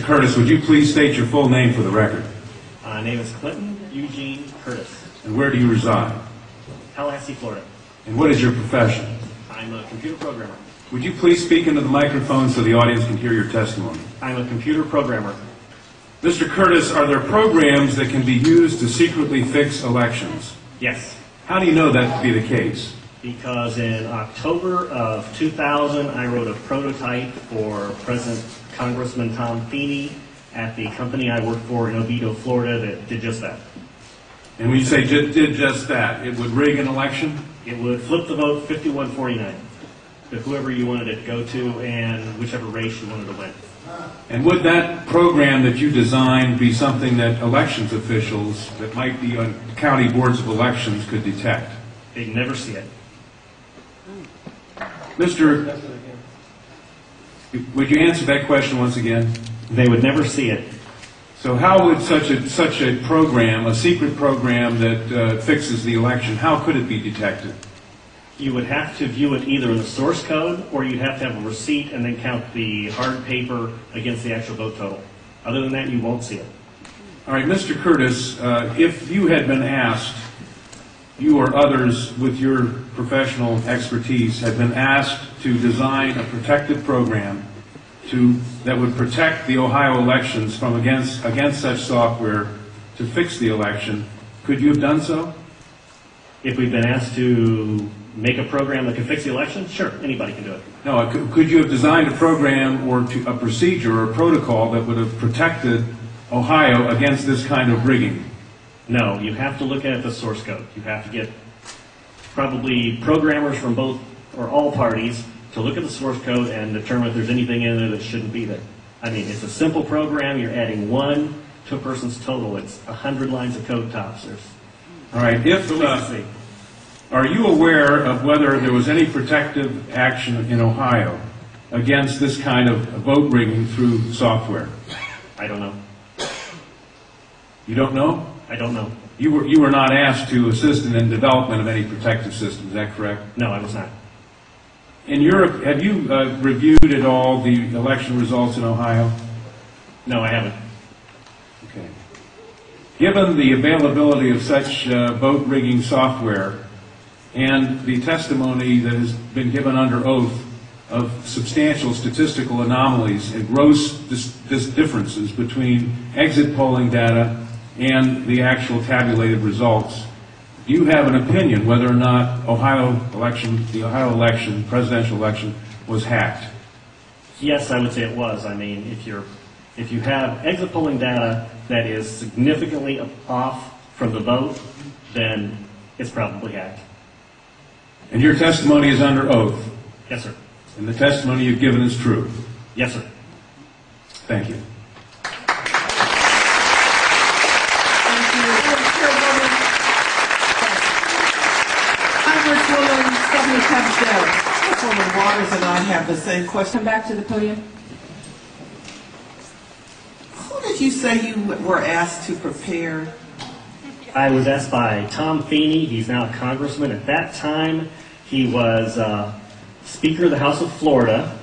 Mr. Curtis, would you please state your full name for the record? My name is Clinton Eugene Curtis. And where do you reside? Tallahassee, Florida. And what is your profession? I'm a computer programmer. Would you please speak into the microphone so the audience can hear your testimony? I'm a computer programmer. Mr. Curtis, are there programs that can be used to secretly fix elections? Yes, How do you know that to be the case? because in October of 2000, I wrote a prototype for President Congressman Tom Feeney at the company I worked for in Oviedo, Florida, that did just that. And when you say did just that, it would rig an election? It would flip the vote 51-49 to whoever you wanted it to go to and whichever race you wanted to win. And would that program that you designed be something that elections officials that might be on county boards of elections could detect? They'd never see it. Mr. Would you answer that question once again? They would never see it. So how would such a program, a secret program that fixes the election, how could it be detected? You would have to view it either in the source code, or you'd have to have a receipt and then count the hard paper against the actual vote total. Other than that, you won't see it. All right, Mr. Curtis, if you had been asked, you or others with your professional expertise had been asked to design a protective program that would protect the Ohio elections from against such software to fix the election, could you have done so? If we've been asked to make a program that can fix the election, sure, anybody can do it. No, could you have designed a program or a procedure or a protocol that would have protected Ohio against this kind of rigging? No, you have to look at the source code. You have to get probably programmers from both or all parties to look at the source code and determine if there's anything in there that shouldn't be there. I mean, it's a simple program. You're adding 1 to a person's total. It's 100 lines of code tops. All right. Are you aware of whether there was any protective action in Ohio against this kind of vote rigging through software? I don't know. You don't know? I don't know. You were not asked to assist in the development of any protective system. Is that correct? No, I was not. In Europe, have you reviewed at all the election results in Ohio? No, I haven't. Okay. Given the availability of such vote rigging software and the testimony that has been given under oath of substantial statistical anomalies and gross differences between exit polling data and the actual tabulated results, do you have an opinion whether or not the Ohio election, presidential election, was hacked? Yes, I would say it was. I mean, if you have exit polling data that is significantly off from the vote, then it's probably hacked. And your testimony is under oath? Yes, sir. And the testimony you've given is true? Yes, sir. Thank you. Councilwoman Waters and I have the same question. Come back to the podium. Who did you say you were asked to prepare? I was asked by Tom Feeney. He's now a congressman. At that time, he was Speaker of the House of Florida,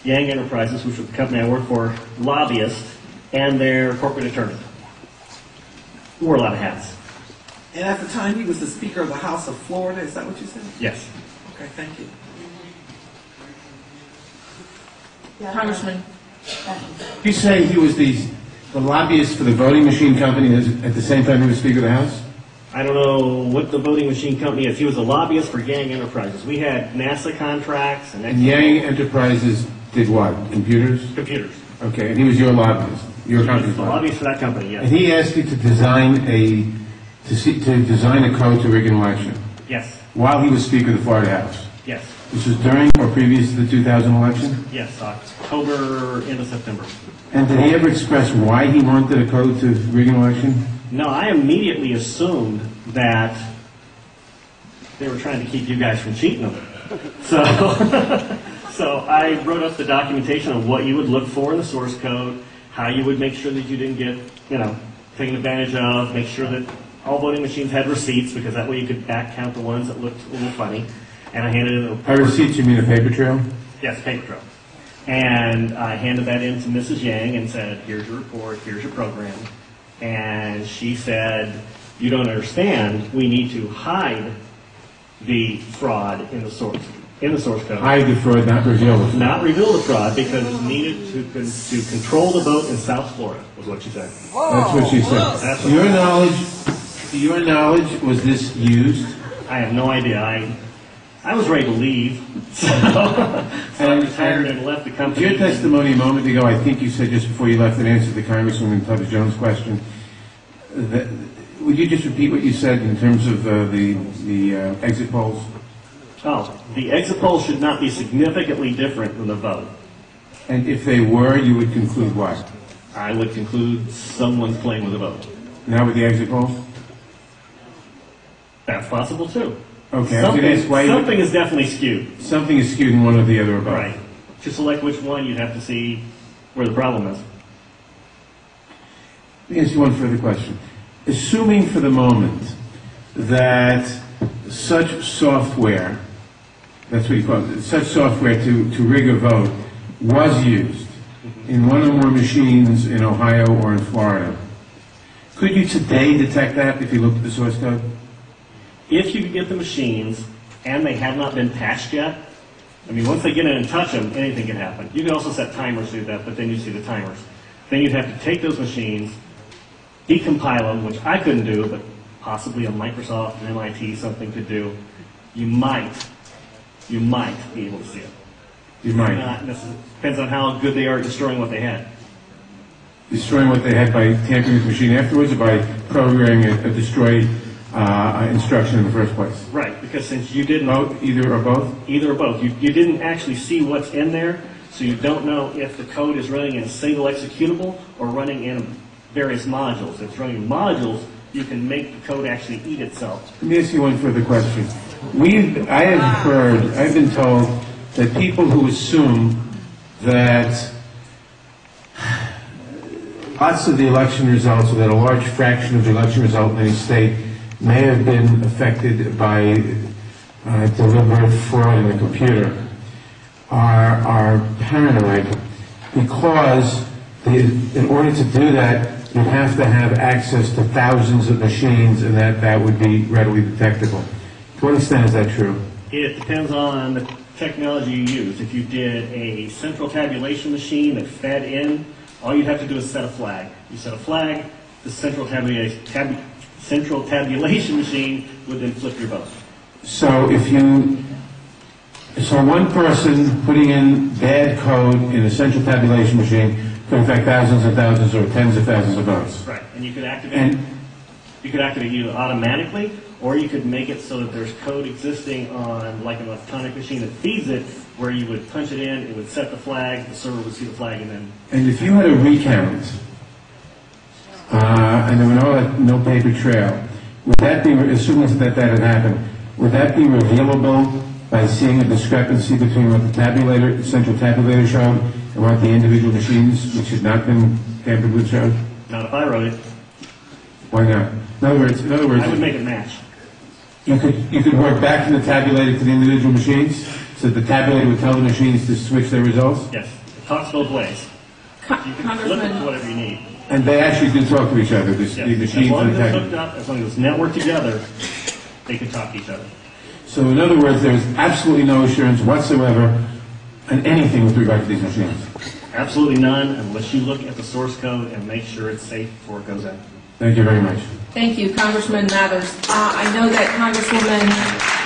Yang Enterprises, which was the company I worked for, lobbyist, and their corporate attorney. Who wore a lot of hats. And at the time, he was the Speaker of the House of Florida. Is that what you said? Yes. Okay, thank you. Congressman. You say he was the lobbyist for the voting machine company at the same time he was Speaker of the House? I don't know what the voting machine company is. He was a lobbyist for Yang Enterprises. We had NASA contracts and Yang Enterprises did what? Computers? computers. Okay, and he was your lobbyist, your He was company's the lobbyist. lobbyist for that company, And yes. he asked you to design a code to rig an election Yes. while he was Speaker of the Florida House. Yes. This was during or previous to the 2000 election? Yes. October into September. And did he ever express why he wanted a code to rig an election? No, I immediately assumed that they were trying to keep you guys from cheating them. So, so I wrote up the documentation on what you would look for in the source code, how you would make sure that you didn't get, taken advantage of, make sure that all voting machines had receipts, because that way you could back count the ones that looked a little funny. And I handed it in By receipts, you mean a paper trail? Yes, paper trail. And I handed that in to Mrs. Yang and said, here's your report, here's your program. And she said, you don't understand, we need to hide the fraud in the source code. Hide the fraud, not reveal the fraud. Not reveal the fraud because it's needed to control the vote in South Florida, was what she said. That's what she said. That's To your knowledge, was this used? I have no idea. I was ready to leave, so I retired and left the company. Your testimony a moment ago, I think you said just before you left in answer to Congresswoman Tubbs Jones' question, would you just repeat what you said in terms of the exit polls? Oh, the exit polls should not be significantly different than the vote. And if they were, you would conclude what? I would conclude someone's playing with the vote. Not with the exit polls? That's possible too. Okay, I was going to ask why something is definitely skewed. something is skewed in one or the other about. Right. To select which one, you'd have to see where the problem is. Let me ask you one further question. Assuming for the moment that such software, that's what you call it, such software to rig a vote was used in one or more machines in Ohio or in Florida, could you today detect that if you looked at the source code? If you could get the machines and they have not been patched yet, I mean, once they get in and touch them, anything can happen. You can also set timers to that, but then you see the timers. Then you'd have to take those machines, decompile them, which I couldn't do, but possibly a Microsoft and MIT something could do. You might be able to see it. You might. Not necessarily. Depends on how good they are at destroying what they had. Destroying what they had by tampering with the machine afterwards or by programming a destroyed instruction in the first place? Right, because since you didn't... Either or both? Either or both. You didn't actually see what's in there, so you don't know if the code is running in a single executable or running in various modules. If it's running in modules, you can make the code actually eat itself. Let me ask you one further question. I've been told that people who assume that lots of the election results, or that a large fraction of the election result in any state may have been affected by deliberate fraud in the computer, are paranoid because in order to do that, you have to have access to thousands of machines, and that would be readily detectable. To what extent is that true? It depends on the technology you use. If you did a central tabulation machine that fed in, all you'd have to do is set a flag. You set a flag, the central tabulation machine would then flip your vote. So one person putting in bad code in a central tabulation machine could affect thousands and thousands or tens of thousands of votes. Right, and you could activate either automatically, or you could make it so that there's code existing on like an electronic machine that feeds it, where you would punch it in, it would set the flag, the server would see the flag, and then... And if you had a recount, and there were no paper trail, would that be, assuming that had happened, would that be revealable by seeing a discrepancy between what the central tabulator showed and what the individual machines, which had not been tampered with, showed? Not if I wrote it. Why not? In other words, I would make it match. You could work back from the tabulator to the individual machines, so that the tabulator would tell the machines to switch their results? Yes, it talks both ways. You can flip it to whatever you need. And they actually do talk to each other, the machines As long and as the it's tabulator. hooked up, as long as it's networked together, they can talk to each other. So in other words, there's absolutely no assurance whatsoever on anything with regard to these machines. Absolutely none, unless you look at the source code and make sure it's safe before it goes out. Thank you very much. Thank you, Congressman Mathers. I know that Congresswoman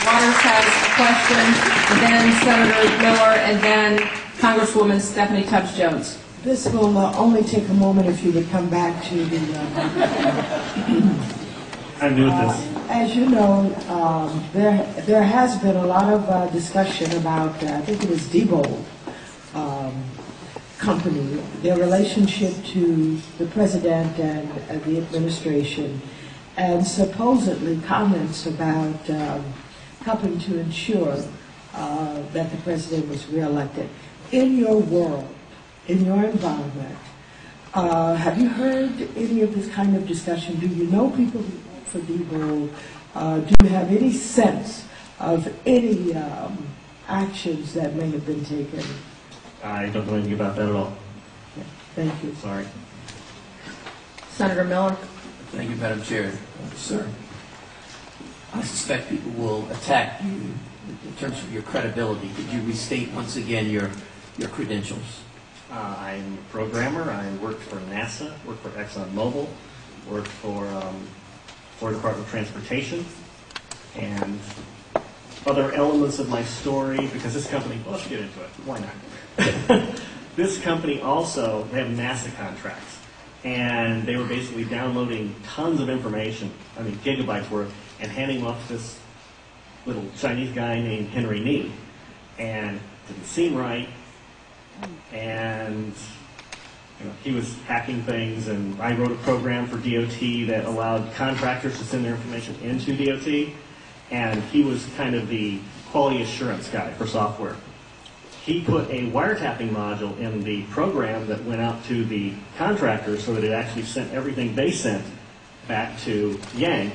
Waters has a question, and then Senator Miller, and then Congresswoman Stephanie Tubbs Jones. This will only take a moment if you would come back to the... I'm new at this. As you know, there has been a lot of discussion about, I think it was Diebold Company, their relationship to the president and the administration, and supposedly comments about helping to ensure that the president was reelected. In your world, in your environment, have you heard any of this kind of discussion? Do you know people for Diebold? Do you have any sense of any actions that may have been taken? I don't know anything about that at all. Thank you. Sorry. Senator Miller? Thank you, Madam Chair. Sir, I suspect people will attack you in terms of your credibility. Could you restate once again your credentials? I'm a programmer. I worked for NASA, worked for ExxonMobil, worked for Florida Department of Transportation, and other elements of my story, because this company, well, let's get into it. Why not? This company also, they have NASA contracts, and they were basically downloading tons of information, I mean gigabytes worth, and handing them off to this little Chinese guy named Henry Nee, and it didn't seem right, and he was hacking things, and I wrote a program for DOT that allowed contractors to send their information into DOT, and he was kind of the quality assurance guy for software. He put a wiretapping module in the program that went out to the contractors so that it actually sent everything they sent back to Yang.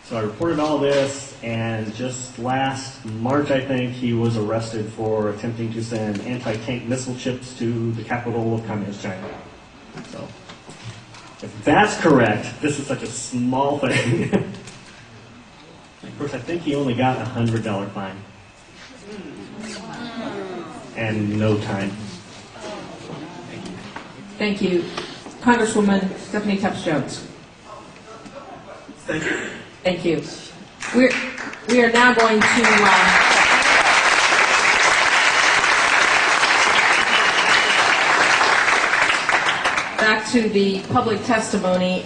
So I reported all this, and just last March, I think, he was arrested for attempting to send anti-tank missile chips to the capital of Communist China. So, if that's correct, this is such a small thing. Of course, I think he only got a $100 fine. And no time. Thank you. Congresswoman Stephanie Tubbs Jones. Thank you. Thank you. We are now going to back to the public testimony.